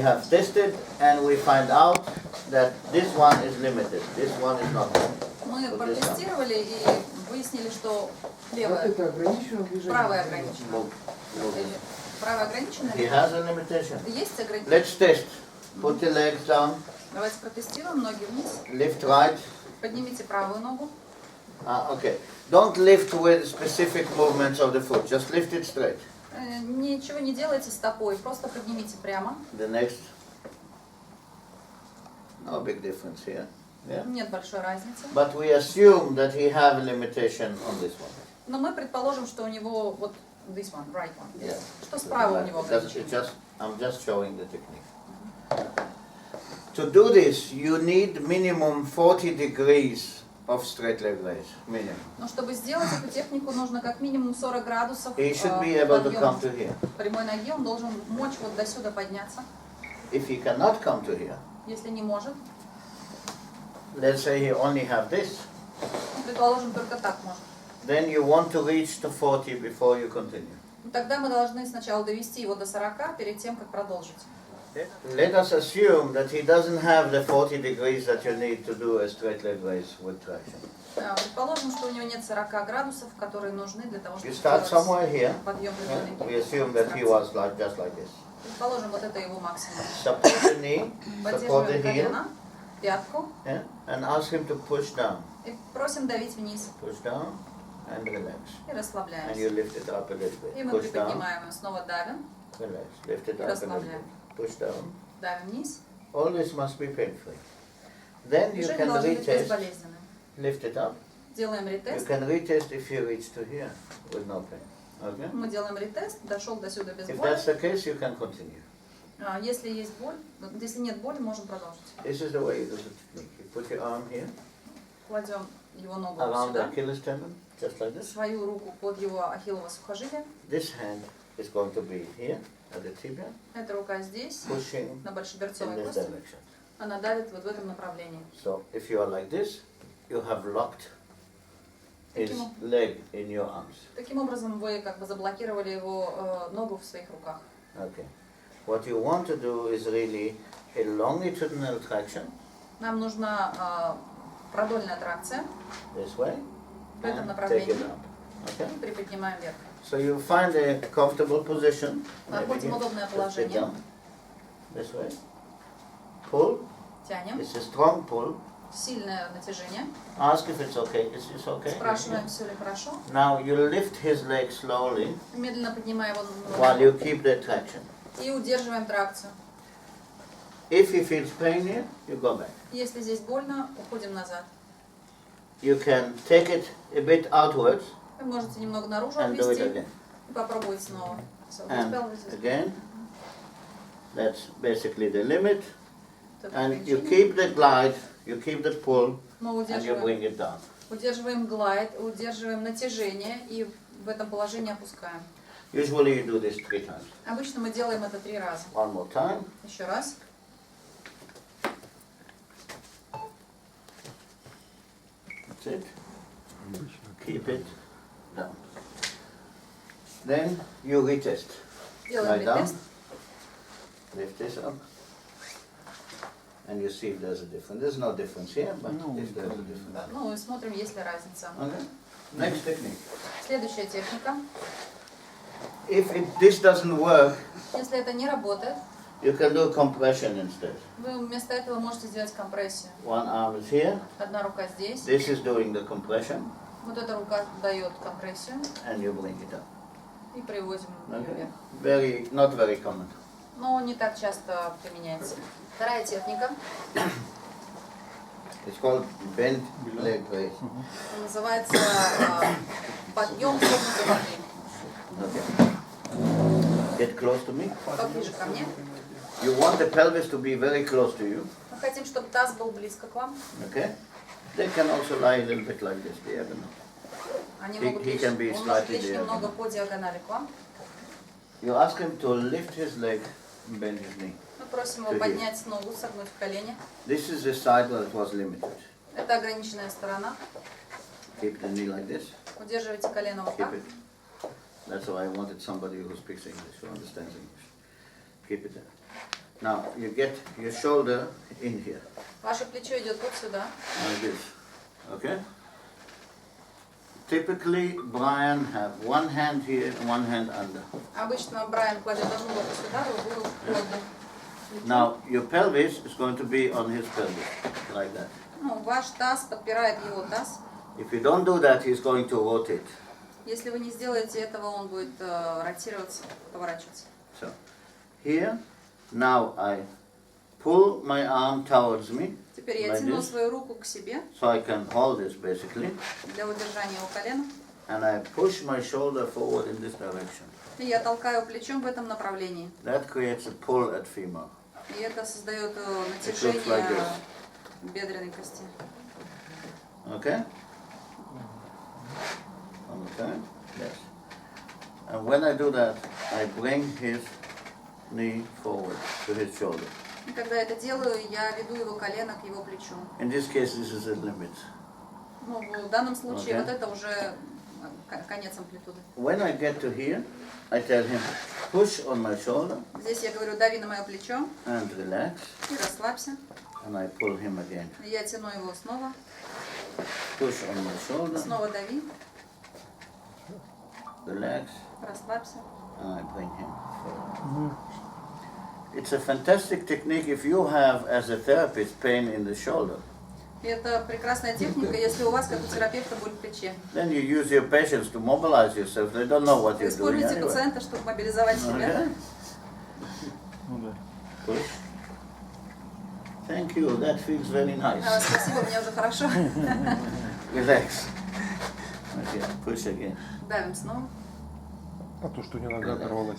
have tested and we find out that this one is limited. This one is not limited. Мы протестировали и выяснили, что левое, Это ограничено движение. правое ограничено. Move. Правое ограничено? He has a limitation. Есть ограничение? Let's test. Put the legs down. Давайте протестируем. Ноги вниз. Lift right. Поднимите правую ногу. Okay. Don't lift with specific movements of the foot. Just lift it straight. Ничего не делайте стопой, просто поднимите прямо. The next. No big difference here. Yeah? Нет большой разницы. But we assume that he have a limitation on this one. Но мы предположим, что у него вот this one, right one. Yeah. Что справа у него That's ограничение. I'm just showing the technique. To do this, you need minimum 40 degrees of straight leg raise. Minimum. Но чтобы сделать эту технику, нужно как минимум 40 градусов He should be able to come подъема to here. прямой ноги. Он должен мочь вот до сюда подняться. If he cannot come to here, Если не может, let's say he only have this, предположим, только так может. then you want to reach to 40 before you continue. Тогда мы должны сначала довести его до 40 перед тем, как продолжить. Let us assume that he doesn't have the 40 degrees that you need to do a straight leg raise with traction. Предположим, что у него нет 40 градусов, которые нужны для того, You чтобы start somewhere here. подъем прямой ноги. We assume that he was just like this. Предположим, вот это его максимум. Support the knee, support the Поддерживаем heel, колено, пятку yeah, and ask him to push down. и просим давить вниз. Push down and relax. И And расслабляемся. you lift it up a little bit. И мы Push down, приподнимаем, снова давим, relax. Lift it up a little bit. Push down. давим вниз. All this must be pain-free. Then you Движение can должно быть retest. безболезненным. Lift it up. Делаем You ретест. can retest if you reach to here with no pain. Okay? Мы делаем ретест, дошел до сюда без If боли. that's the case, you can continue. Если есть боль, если нет боли, можем продолжить. This is the way you do the technique. You put your arm here, Кладем его ногу around the сюда, Achilles tendon, just like this. свою руку под его ахиллово сухожилие. This hand is going to be here at the tibia, Эта рука здесь, pushing на in большеберцовой this кости. direction. Она давит вот в этом направлении. So if you are like this, you have locked his leg in your arms. Таким образом, вы как бы заблокировали его ногу в своих руках. Okay. What you want to do is really a longitudinal traction Нам нужна продольная тракция. this way В этом and take направлении. it up. Okay. И приподнимаем вверх. So you find a comfortable position. Находим удобное Just sit положение. down. This way. Pull. Тянем. It's a strong pull. Сильное натяжение. Ask if it's okay. Is this okay? Спрашиваем, все ли хорошо. Now you lift his leg slowly Медленно поднимаем его while you keep the traction. и удерживаем тракцию. If he feels pain here, you go back. Если здесь больно, уходим назад. You can take it a bit outwards Вы можете немного наружу and do it отвести again. и попробовать снова. So, And again. That's basically the limit. And you keep the glide, you keep the pull, Мы and you bring it down. удерживаем глайд, удерживаем натяжение и в этом положении опускаем. Usually you do this 3 times. Обычно мы делаем это 3 раза. One more time. Еще раз. That's it. Keep it down. Then you retest. Делаем Lie down. ретест. Lift this up. And you see if there's a difference. There's no difference here, but if there's a difference. Ну и смотрим, есть ли разница. Okay. Next technique. Следующая техника. If this doesn't work, Если это не работает, you can do compression instead. вы вместо этого можете сделать компрессию. One arm is here. Одна рука здесь. This is doing the compression, Вот эта рука дает компрессию and you bring it up. и приводим ее Okay. вверх. Not very common. Но не так часто применяется. Вторая техника. It's called bent leg raise. Называется подъем согнутой ноги. Okay. Get close to me. Поближе ко мне. You want the pelvis to be very close to you. Мы хотим, чтобы таз был близко к вам. Okay. They can also lie a little bit like this, diagonal. Они He могут лечь, can be он может slightly лечь diagonal. немного по диагонали к вам. You ask him to lift his leg and bend his knee. Мы просим его To here. поднять ногу, согнуть в колени. This is the side where it was limited. Это ограниченная сторона. Keep the knee like this. Удерживайте колено вот Keep так. it. That's why I wanted somebody who speaks English, who understands English. Keep it there. Now you get your shoulder in here, Ваше плечо идет вот сюда. like this. Okay? Typically, Brian have one hand here and one hand under. Обычно Брайан кладет одну руку сюда, другую под плечо. Now your pelvis is going to be on his pelvis, like that. Ну, ваш таз подпирает его таз. If you don't do that, he's going to rotate. Если вы не сделаете этого, он будет ротироваться, поворачиваться. So, here, now I pull my arm towards me, Теперь я like тяну this, свою руку к себе so I can hold this basically, для удержания его колена. and I push my shoulder forward in this direction. И я толкаю плечом в этом направлении. That creates a pull at femur. И это создает like натяжение this. бедренной кости. Okay? One more time. Yes. And when I do that, I bring his knee forward to his shoulder. И когда я это делаю, я веду его колено к его плечу. In this case, this is a limit. Ну, в данном случае Okay. вот это уже конец амплитуды. When I get to here, I tell him, push on my shoulder Здесь я говорю, дави на мое плечо and relax, и расслабься. and I pull him again. И я тяну его снова, Push on my shoulder, снова дави, relax, расслабься. and I bring him forward. It's a fantastic technique if you have, as a therapist, pain in the shoulder. И это прекрасная техника, если у вас, как у терапевта, боль в плече. Then you use your patients to mobilize yourself. They don't know what Вы you're doing используете anyway. пациента, чтобы мобилизовать себя. Okay? Push. Thank you. That feels very nice. Спасибо, мне уже хорошо. Relax. Okay. Push again. Давим снова. А то, что не нога оторвалась.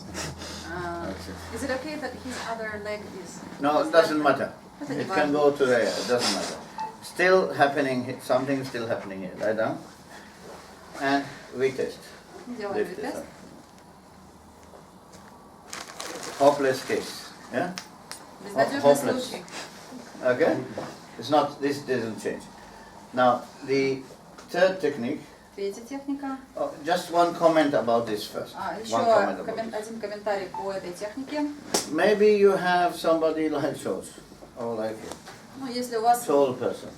Is it okay that his other leg is... No, it doesn't matter. Это не It can важно. go to there. It doesn't matter. Still happening. Something is still happening here. Lie down. And retest. Делаем Lift this ретест. up. Hopeless case. Yeah. Безнадежный Hopeless. случай. Okay. It's not. This doesn't change. Now the third technique. Третья техника. Oh, just one comment about this first. Еще One comment about this. один комментарий по этой технике. Maybe you have somebody like yours, or like a Ну, если у вас tall person.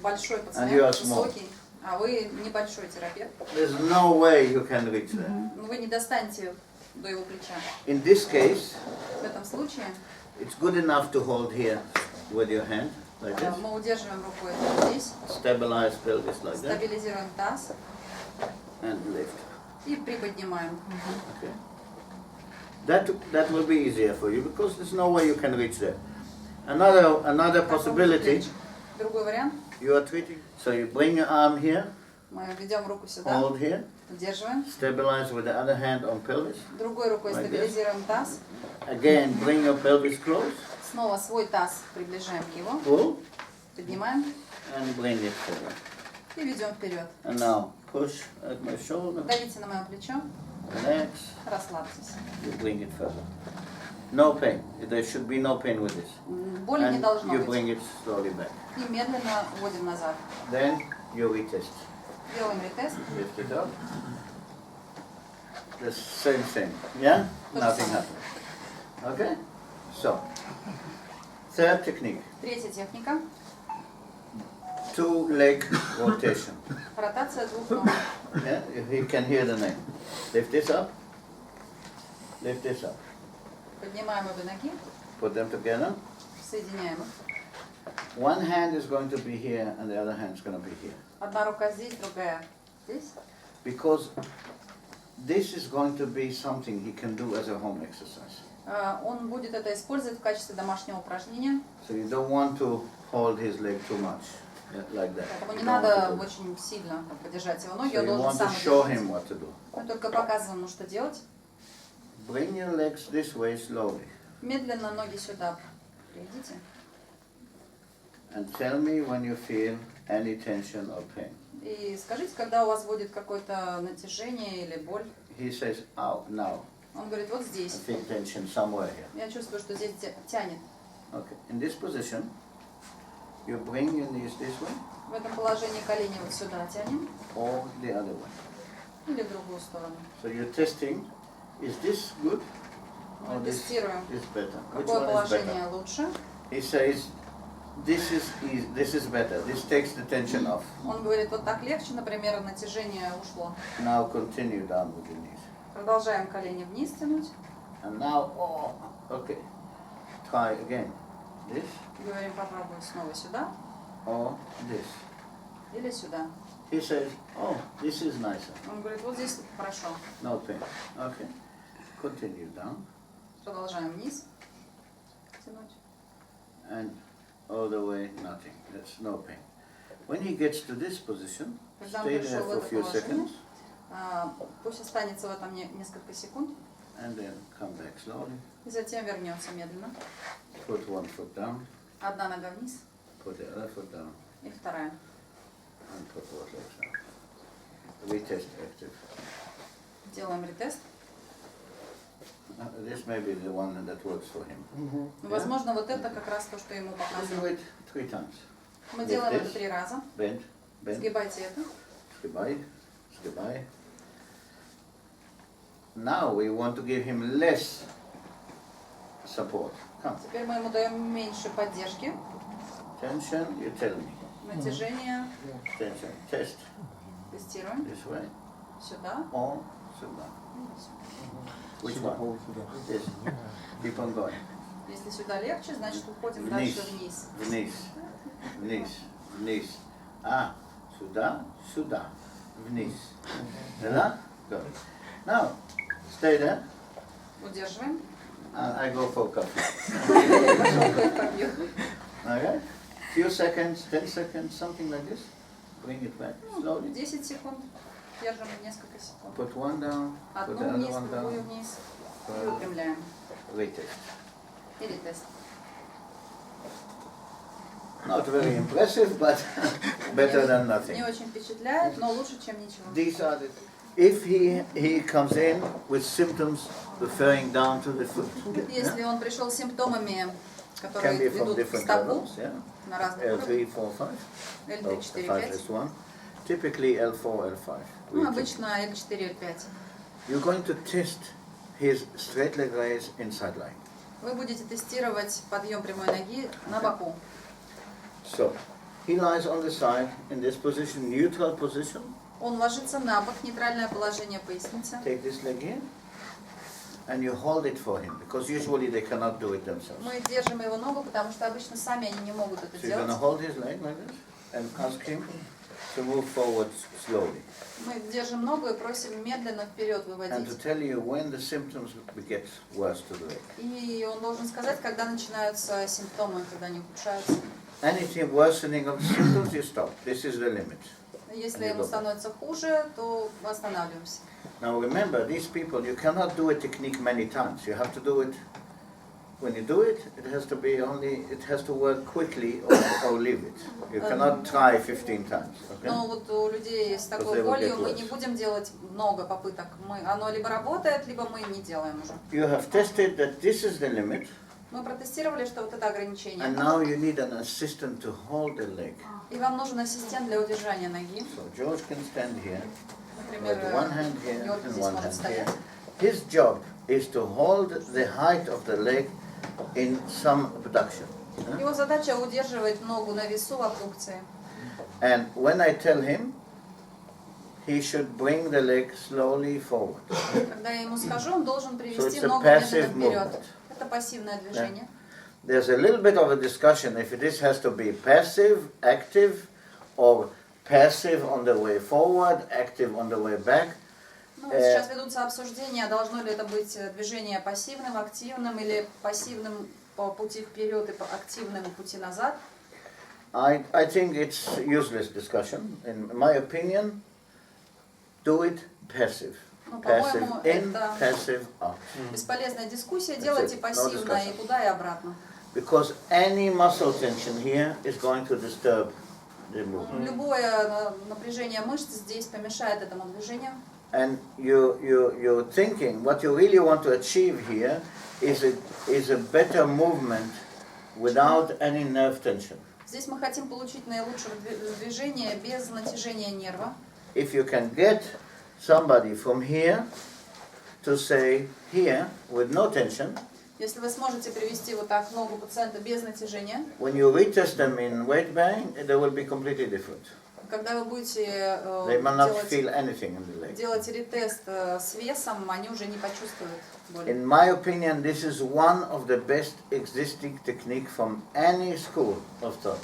большой And you are пациент, small. высокий, а вы небольшой терапевт, There's no way you can reach there. ну, вы не достанете до его плеча. In this case, В этом случае it's good enough to hold here with your hand, like this. мы удерживаем рукой это здесь, Stabilize pelvis like that, стабилизируем таз and lift. и приподнимаем. Okay. That will be easier for you because there's no way you can reach there. Another possibility. Другой вариант. You are treating. So you bring your arm here, Мы ведем руку сюда, hold here, удерживаем. stabilize with the other hand on pelvis. Другой рукой Like стабилизируем таз. Again, bring your pelvis close, Снова свой таз приближаем к его, pull, поднимаем and bring it forward. и ведем вперед. And now push at my shoulder, Давите на мое плечо, relax, расслабьтесь. you bring it further. No pain. There should be no pain with this. Боли не And должно you быть. bring it slowly back. И медленно вводим назад. Then you retest. Делаем ретест. Lift it up. The same thing. Yeah? То же Nothing самое. happened. Okay? So, third technique. Третья техника. Two-leg rotation. Ротация двух ног. Yeah? If you can hear the name. Lift this up. Lift this up. Поднимаем обе ноги, Put them together. соединяем их. One hand is going to be here and the other hand is going to be here. Одна рука здесь, другая здесь. Because this is going to be something he can do as a home exercise. Он будет это использовать в качестве домашнего упражнения. So you don't want to hold his leg too much, like that. Поэтому You не don't want to надо do that. очень сильно поддержать его ноги, So он you должен want to сам show удержать. him what to do. Мы только показываем ему, что делать. Bring your legs this way slowly Медленно ноги сюда приведите. and tell me when you feel any tension or pain. И скажите, когда у вас будет какое-то натяжение или боль. He says, "Ow, now." Он говорит, вот I здесь. feel tension somewhere here. Я чувствую, что здесь тянет. Okay. In this position, you bring your knees this way В этом положении колени вот сюда тянем. or the other way. Или в другую сторону. So you're testing, is this good? Oh, Мы this тестируем, is better. Which какое one is положение better? лучше. He says, this is easy, this is better. This takes the tension off. Он говорит, вот так легче, например, натяжение ушло. Now continue down with your knees. Продолжаем колени вниз тянуть. And now, oh, okay. Try again. This Говорим, попробуй снова сюда or this. или сюда. He says, oh, this is nicer. Он говорит, вот здесь хорошо. No pain. Okay. Continue down. Продолжаем вниз тянуть. And all the way, nothing. That's no pain. When he gets to this position, Когда он stay there пришел в for a это few положение, seconds пусть останется в этом несколько секунд, and then come back slowly. и затем вернется медленно. Put one foot down, Одна нога вниз put the other foot down, и вторая. and put both legs down. Retest active. Делаем ретест. This may be the one that works for him. Возможно, вот это как раз то, что ему We'll do показывает. it 3 times. Мы делаем это 3 раза. Bend, bend, Сгибайте это. sgibay, sgibay. Now we want to give him less support. Come. Теперь мы ему даем меньше поддержки. Tension, you tell me. Натяжение. Tension. Test. Тестируем. This way. Сюда. Or sudda. Which one? This. Keep on going. Если сюда легче, значит уходим Вниз. дальше вниз. Вниз. Вниз. Вниз. А. Сюда. Сюда. Вниз. Да? Good. Now, stay there. Удерживаем. I go for coffee. Пошел кофе попью. Okay? Few seconds, 10 seconds, something like this. Bring it back slowly. 10 секунд. Держим несколько секунд. Put one down. Put the Одну other вниз, one другую down. вниз. И выпрямляем. Retest. И ретест. Not very impressive, but better than nothing. Не очень впечатляет, но лучше, чем ничего. These are the. If he comes in with symptoms referring down to the foot, Если он пришел с симптомами, can которые be from ведут к different стопу, levels, yeah. на разных уровнях, L3, 4, 5. L3, Oh, 4, 5 5. is 1. Typically L4, L5. Ну, обычно L4, L5. You're going to test his straight leg raise inside line. Вы будете тестировать подъем прямой ноги на боку. So, he lies on the side in this position, neutral position. Он ложится на бок, нейтральное положение поясницы. Take this leg in, and you hold it for him, because usually they cannot do it themselves. Мы держим его ногу, потому что обычно сами они не могут это So you're going to делать. hold his leg like this, and ask him to move forward slowly. Мы держим ногу и просим медленно вперед And to выводить. tell you when the symptoms get worse to the leg. И он должен сказать, когда начинаются симптомы, когда они ухудшаются. Anything worsening of the symptoms, you stop. This is the limit. Если ему становится хуже, то мы останавливаемся. Now remember, these people, you cannot do a technique many times. You have to do it, when you do it, it has to be only, it has to work quickly or leave it. You cannot try 15 times. Okay? Но вот у людей с такой болью мы не будем делать много попыток. Оно либо работает, либо мы не делаем уже. You have tested that this is the limit, Мы протестировали, что вот это ограничение. and now you need an assistant to hold the leg. И вам нужен ассистент для удержания ноги. So George can stand here, Например, with one hand here Георгий and здесь one может hand стоять. here. His job is to hold the height of the leg in some abduction. Его задача удерживать ногу на весу в абдукции. And when I tell him, he should bring the leg slowly forward. Когда я ему скажу, он должен So привести it's a ногу passive медленно вперед. movement. Это пассивное движение. There's a little bit of a discussion if this has to be passive, active, or passive on the way forward, active on the way back. Ну, сейчас ведутся обсуждения, должно ли это быть движение пассивным, активным, или пассивным по пути вперед и по активным пути назад. I think it's useless discussion. In my opinion, do it passive. Ну, Passive по-моему, in, это passive out. бесполезная дискуссия. That's Делайте it. No пассивно и discussion. туда, и обратно. Because any muscle tension here is going to disturb the movement. Любое напряжение мышц здесь помешает этому движению. And you're thinking, what you really want to achieve here is a better movement without any nerve tension. Здесь мы хотим получить наилучшее движение без натяжения нерва. If you can get somebody from here to say here, with no tension, Если вы сможете привести вот так ногу пациента без натяжения, when you retest them in weight bearing, they will be completely different. когда вы будете They may not feel anything in the leg. делать ретест с весом, они уже не почувствуют боли. In my opinion, this is one of the best existing technique from any school of thought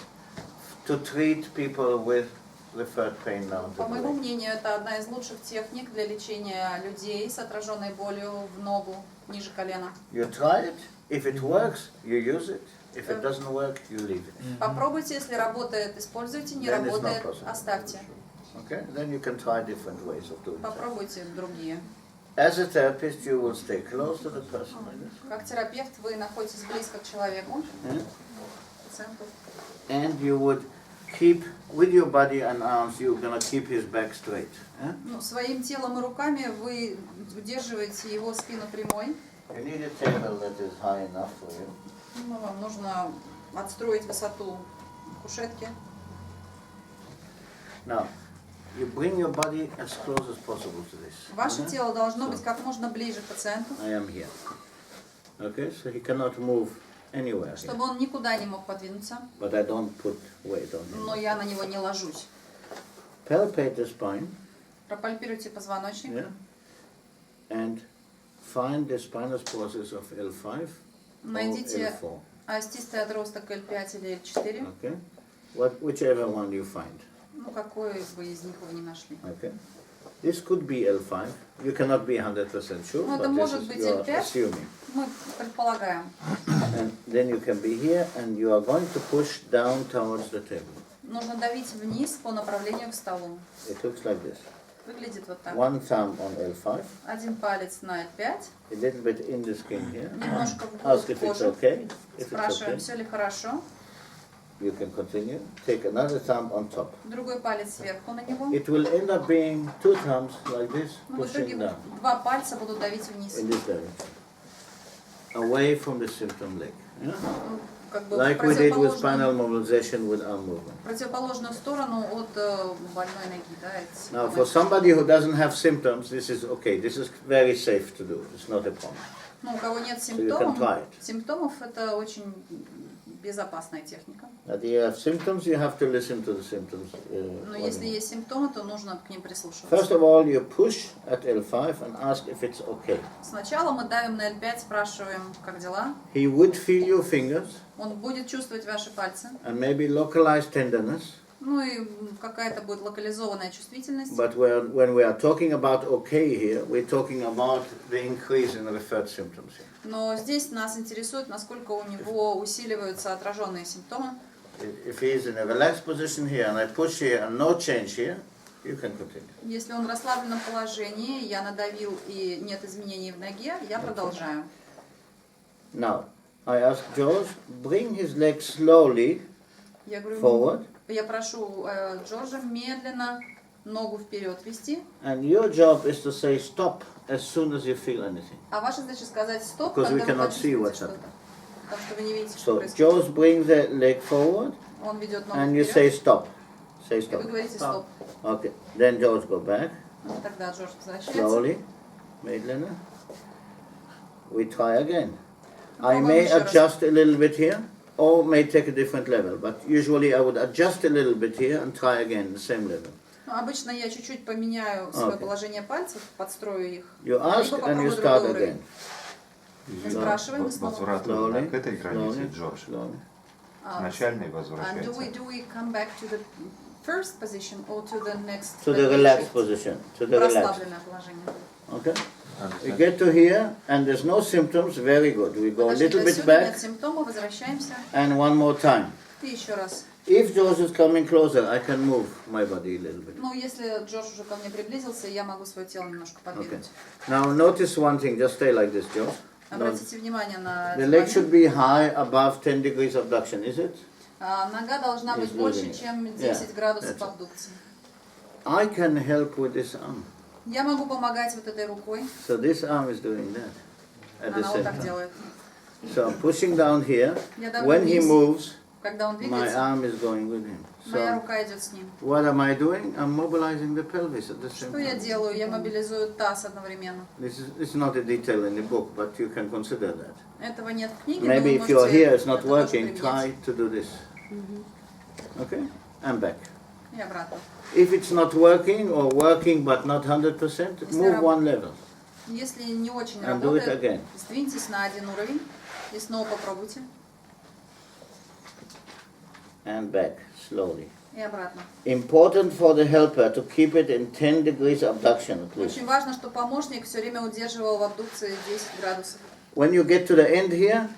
to treat people with referred pain down to По the моему leg. мнению, это одна из лучших техник для лечения людей с отраженной болью в ногу ниже колена. You try it. If it works, you use it. If it doesn't work, you leave it. Попробуйте, если работает, используйте, не Then it's not работает, possible. оставьте. Okay? Then you can try different ways of doing it. Попробуйте другие. As a therapist, you will stay close to the person like this. Как терапевт вы находитесь близко к человеку, Yeah? пациенту, And you would keep, with your body and arms, you're going to keep his back straight. Yeah? ну, своим телом и руками вы удерживаете его спину прямой. You need a table that is high enough for you. Ну, вам нужно отстроить высоту кушетки. Now, you bring your body as close as possible to this. Ваше Okay? тело должно быть как можно ближе к пациенту, I am here. Okay, so he cannot move anywhere. Here. чтобы он никуда не мог подвинуться, But I don't put weight on но him. я на него не ложусь. Palpate the spine, Пропальпируйте позвоночник. yeah, and find the spinal process of L5 or Найдите L4. остистый отросток L5 или L4, Okay, whichever one you find. ну какой бы из них вы не нашли. Okay, this could be L5. You cannot be 100% sure, Ну, это but this может is, быть you are L5. assuming. Мы предполагаем. And then you can be here, and you are going to push down towards the table. Нужно давить вниз по направлению к столу. It looks like this. Выглядит вот так. One thumb on L5, Один палец на L5, a little bit in the skin here. немножко Ask вглубь if it's кожи. okay. If it's Спрашиваем, okay, все ли хорошо. you can continue. Take another thumb on top. Другой палец сверху на него. It will end up being two thumbs like this, Ну, в итоге pushing down два пальца будут давить вниз. in this direction, away from the symptom leg. Yeah? Ну, как бы Like we did with spinal mobilization with arm movement. противоположную сторону от больной ноги. Да, это Now, for somebody who doesn't have symptoms, this is okay. This is very safe to do. It's not a problem. Ну, у кого нет you can try симптомов, это очень безопасная техника. But if you have symptoms, you have to listen to the symptoms. Но если есть симптомы, то нужно к ним прислушиваться. First of all, you push at L5 and ask if it's okay. Сначала мы давим на L5, спрашиваем, как дела. He would feel your fingers Он будет чувствовать ваши пальцы. and maybe localized tenderness. Ну и какая-то будет локализованная чувствительность. But when we are talking about okay here, we're talking about the increase in referred symptoms here. Но здесь нас интересует, насколько у него усиливаются отраженные симптомы. If he is in a relaxed position here and I push here and no change here, you can continue. Если он в расслабленном положении, я надавил и нет изменений в ноге, я продолжаю. Now, I ask George, bring his leg slowly Я говорю, forward, я прошу Джорджа медленно ногу вперед вести, and your job is to say stop as soon as you feel anything. а ваша задача сказать стоп, Because we когда вы cannot see почувствуете what's что-то. happening. Потому что вы не видите, что So происходит. George brings the leg forward, Он ведет ногу and you say вперед, stop. Say и вы stop. говорите стоп. Okay. Then George go back Ну, тогда Джордж возвращается. slowly, медленно. We try again. I Попробуем may еще раз. adjust a little bit here, or may take a different level. But usually I would adjust a little bit here and try again the same level. Ну, обычно я чуть-чуть поменяю свое Okay. положение пальцев, подстрою их. You ask Либо and you попробую start другой again. уровень. Мы спрашиваем и снова. Возврат Slowly, к этой границе, slowly, Джордж. slowly. Начальный And возвращается. do we come back to the first position or to the next? To the relaxed position. To the relaxed. Расслабленное положение. Okay. We get to here and there's no symptoms. Very good. We go a Подошли little до bit сюда, нет back симптомов, возвращаемся. and one more time. И еще раз. If George is coming closer, I can move my body a little bit. Ну, если Джордж уже ко мне приблизился, я могу свое тело немножко Okay. подвинуть. Now notice one thing. Just stay like this, George. Обратите внимание на The этот leg should момент. be high, above 10 degrees abduction, is it? Нога должна быть Is больше, losing it. чем 10 Yeah, градусов that's it. абдукции. I can help with this arm. Я могу помогать вот этой рукой. So this arm is doing that at the Она вот same так time. делает. So I'm pushing down here. Я давлю When he вниз. moves, Когда он my двигается, arm is going with him. Моя So рука идет с ним. what am I doing? I'm mobilizing the pelvis at the same Что я time. делаю? Я мобилизую таз одновременно. This is not a detail in the book, but you can consider that. Этого нет в книге, но Maybe вы if you are here, it's можете not это тоже working, try применять. to do this. Okay? And back. И обратно. If it's not working or working but not 100%, move one level. Если не очень And do it работает, again. сдвиньтесь на один уровень и снова попробуйте. And back, slowly. И обратно. Important for the helper to keep it in 10 degrees abduction at least. Очень важно, чтобы помощник все время удерживал в абдукции 10 градусов. When you get to the end here,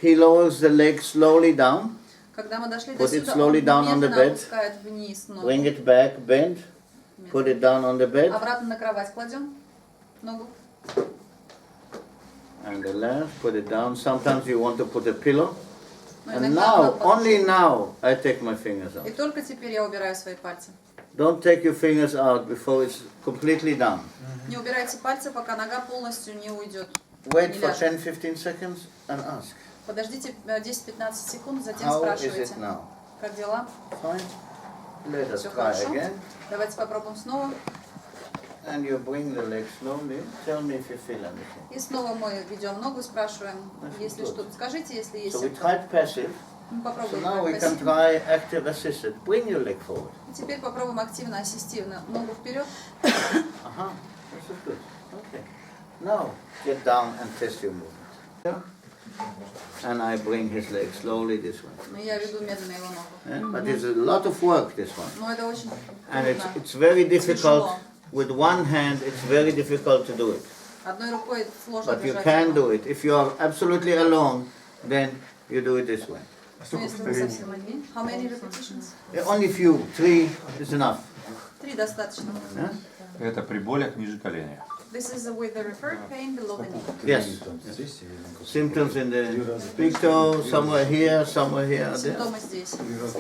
he lowers the leg slowly down, Когда мы дошли до Put it сюда, slowly он down on the медленно bed. опускает вниз ногу. bring it back, bend, put it down on the bed, Обратно на кровать кладем ногу. and the left, put it down. Sometimes you want to put a pillow. Но And иногда now, надо подушку. only now, I take my fingers И out. только теперь я убираю свои пальцы. Don't take your fingers out before it's completely down. Не убирайте пальцы, пока нога полностью не уйдет. Wait Не for ляжет. 10-15 seconds and ask, Подождите 10-15 секунд, затем how is спрашивайте. it now? Как дела? Fine? Let us Все try хорошо. again. Давайте попробуем снова. And you bring the leg slowly. Tell me if you feel anything. И снова мы ведем ногу, спрашиваем, если что-то. Скажите, если есть So we симптомы. tried passive. Мы So попробуем now we can пассивно. try active assisted. Bring your leg forward. И теперь попробуем активно-ассистивно. Ногу вперед. Uh-huh. This is good. Okay. Now get down and test your movement. Yeah. And I bring his leg slowly this way. Но я веду медленно его ногу. Yeah? But it's a lot of work, this one. Но это очень And трудно. it's very difficult. Тяжело. With one hand, it's very difficult to do it. Одной рукой сложно But you держать. can ногу. do it. If you are absolutely alone, then you do it this way. Но Сколько если вы повторений? совсем одни. How many repetitions? Only few. 3 is enough. 3 достаточно. Yeah? Это при болях ниже коленя. This is with the referred pain below the knee. Yes. Symptoms in the big toe, somewhere here, there. Симптомы здесь.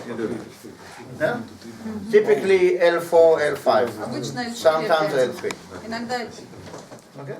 You do it. Yeah? Typically L4, L5. Обычно L4, Sometimes L5. L3. Иногда Okay?